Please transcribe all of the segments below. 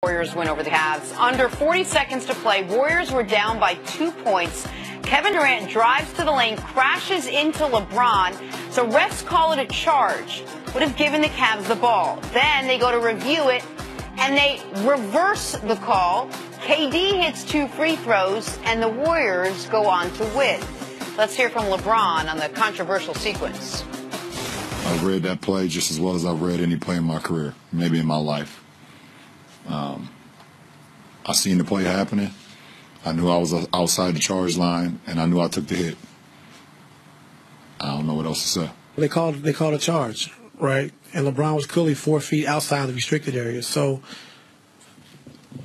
Warriors win over the Cavs. Under 40 seconds to play, Warriors were down by 2 points. Kevin Durant drives to the lane, crashes into LeBron, so refs call it a charge. Would have given the Cavs the ball. Then they go to review it, and they reverse the call. KD hits 2 free throws, and the Warriors go on to win. Let's hear from LeBron on the controversial sequence. I've read that play just as well as I've read any play in my career, maybe in my life. I seen the play happening. I knew I was outside the charge line, and I knew I took the hit. I don't know what else to say. They called a charge, right? And LeBron was clearly 4 feet outside the restricted area. So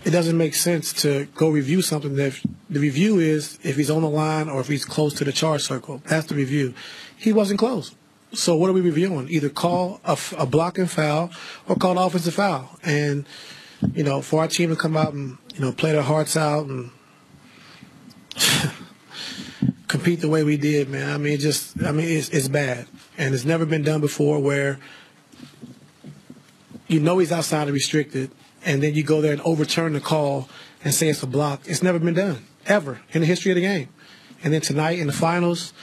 it doesn't make sense to go review something that the review is if he's on the line or if he's close to the charge circle. That's the review. He wasn't close. So what are we reviewing? Either call a blocking foul or call an offensive foul. And, you know, for our team to come out and, you know, play their hearts out and compete the way we did, man, I mean, it's bad. And it's never been done before where you know he's outside of restricted and then you go there and overturn the call and say it's a block. It's never been done, ever, in the history of the game. And then tonight in the finals,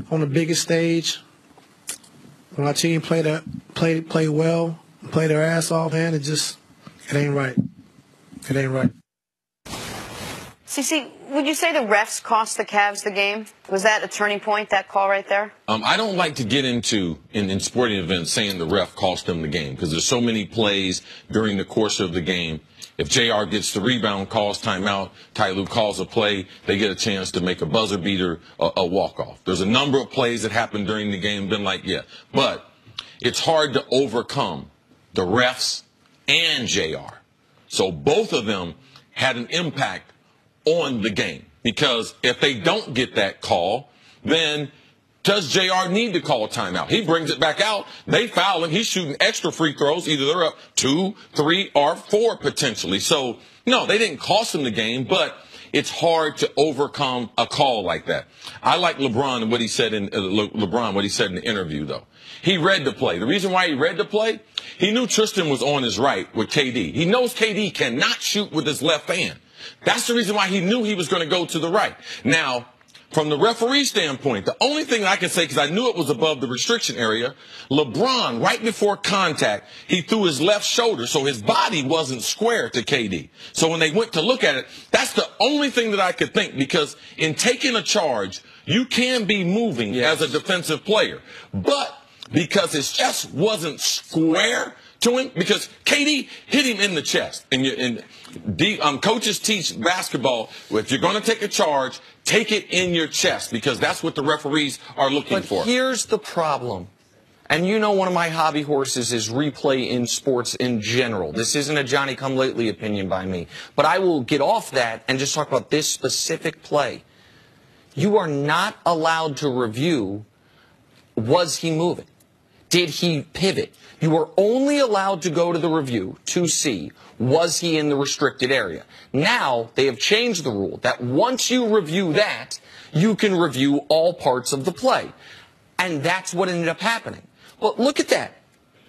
on the biggest stage, when our team play well, play their ass off, man, it ain't right. It ain't right. CC, would you say the refs cost the Cavs the game? Was that a turning point, that call right there? I don't like to get into, in sporting events, saying the ref cost them the game because there's so many plays during the course of the game. If JR gets the rebound, calls timeout, Ty Lue calls a play, they get a chance to make a buzzer beater, a walk-off. There's a number of plays that happened during the game, been like, yeah. But it's hard to overcome the refs and JR. So both of them had an impact on the game because if they don't get that call, then does JR need to call a timeout? He brings it back out. They foul him. He's shooting extra free throws. Either they're up 2, 3, or 4 potentially. So, no, they didn't cost him the game, but it's hard to overcome a call like that. I like LeBron and what he said in the interview, though. He read the play. The reason why he read the play, he knew Tristan was on his right with KD. He knows KD cannot shoot with his left hand. That's the reason why he knew he was going to go to the right. Now, from the referee standpoint, the only thing I can say, because I knew it was above the restriction area, LeBron, right before contact, he threw his left shoulder, so his body wasn't square to KD. So when they went to look at it, that's the only thing that I could think, because in taking a charge, you can be moving as a defensive player. But because his chest wasn't square to him, because KD hit him in the chest. And coaches teach basketball, if you're going to take a charge, take it in your chest, because that's what the referees are looking for. But here's the problem. And you know one of my hobby horses is replay in sports in general. This isn't a Johnny-come-lately opinion by me. But I will get off that and just talk about this specific play. You are not allowed to review, was he moving? Did he pivot? You are only allowed to go to the review to see, was he in the restricted area? Now, they have changed the rule that once you review that, you can review all parts of the play. And that's what ended up happening. But look at that.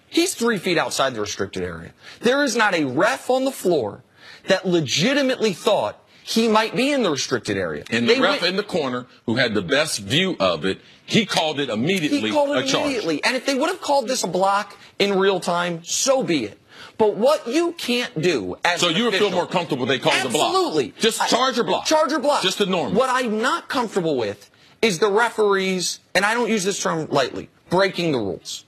He's 3 feet outside the restricted area. There is not a ref on the floor that legitimately thought he might be in the restricted area. And the ref in the corner, who had the best view of it, he called it immediately a charge. And if they would have called this a block in real time, so be it. But what you can't do as So you would feel more comfortable they called the block? Absolutely. Just charge or block? Charge or block. Just the norm. What I'm not comfortable with is the referees, and I don't use this term lightly, breaking the rules.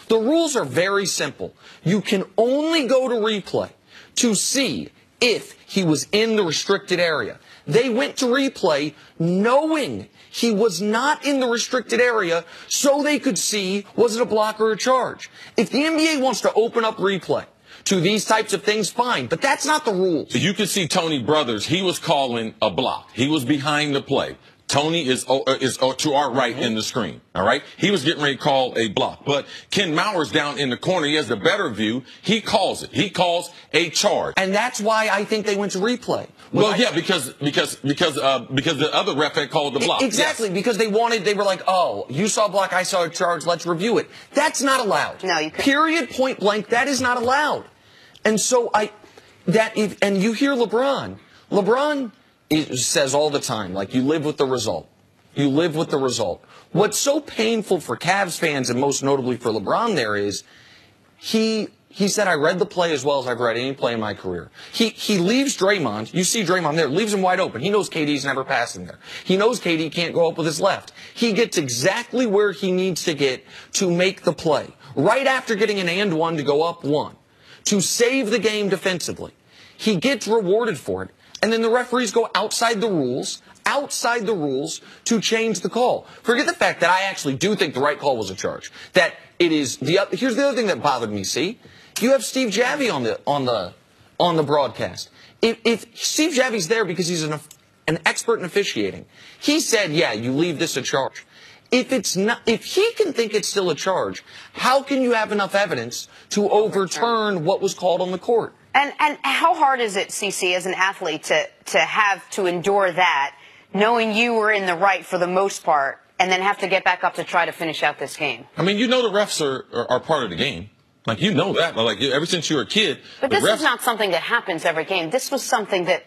The rules are very simple. You can only go to replay to see if he was in the restricted area. They went to replay knowing he was not in the restricted area so they could see, was it a block or a charge? If the NBA wants to open up replay to these types of things, fine, but that's not the rules. You can see Tony Brothers, he was calling a block. He was behind the play. Tony is to our right in the screen, all right? He was getting ready to call a block. But Ken Mauer's down in the corner. He has the better view. He calls it. He calls a charge. And that's why I think they went to replay. Well, yeah, because the other ref had called the block. Exactly, yes. Because they were like, oh, you saw a block, I saw a charge, let's review it. That's not allowed. No, you can't. Period, point blank, that is not allowed. And so and you hear LeBron. LeBron says all the time, like, you live with the result. You live with the result. What's so painful for Cavs fans, and most notably for LeBron there, is he said, I read the play as well as I've read any play in my career. He leaves Draymond. You see Draymond there, leaves him wide open. He knows KD's never passing there. He knows KD can't go up with his left. He gets exactly where he needs to get to make the play. Right after getting an and one to go up one. To save the game defensively. He gets rewarded for it. And then the referees go outside the rules to change the call. Forget the fact that I actually do think the right call was a charge. That it is here's the other thing that bothered me, see? You have Steve Javie on the broadcast. If Steve Javie's there because he's an expert in officiating, he said, yeah, you leave this a charge. If he can think it's still a charge, how can you have enough evidence to overturn what was called on the court? And how hard is it, CC, as an athlete, to have to endure that, knowing you were in the right for the most part, and then have to get back up to try to finish out this game? I mean, you know the refs are part of the game. Like, you know that. Like, ever since you were a kid. But this is not something that happens every game. This was something that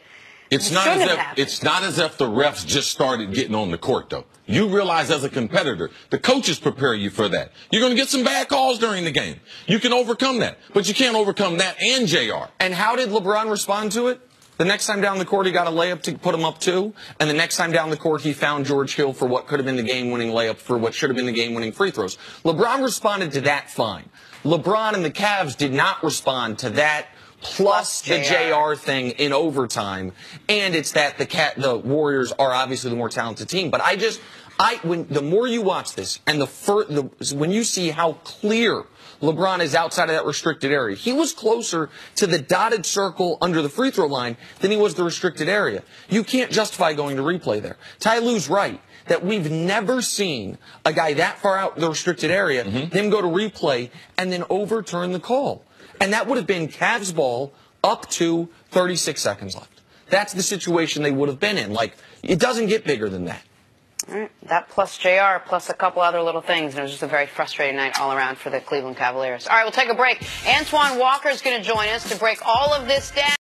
it's not as if the refs just started getting on the court, though. You realize as a competitor, the coaches prepare you for that. You're going to get some bad calls during the game. You can overcome that. But you can't overcome that and JR. And how did LeBron respond to it? The next time down the court, he got a layup to put him up 2. And the next time down the court, he found George Hill for what could have been the game-winning layup for what should have been the game-winning free throws. LeBron responded to that fine. LeBron and the Cavs did not respond to that, plus the JR thing in overtime. And it's that the Warriors are obviously the more talented team. But the more you watch this, and when you see how clear LeBron is outside of that restricted area, he was closer to the dotted circle under the free throw line than he was the restricted area. You can't justify going to replay there. Ty Lue's right that we've never seen a guy that far out the restricted area, him go to replay and then overturn the call. And that would have been Cavs ball up to 36 seconds left. That's the situation they would have been in. Like, it doesn't get bigger than that. All right. That plus JR plus a couple other little things. And it was just a very frustrating night all around for the Cleveland Cavaliers. All right, we'll take a break. Antoine Walker is going to join us to break all of this down.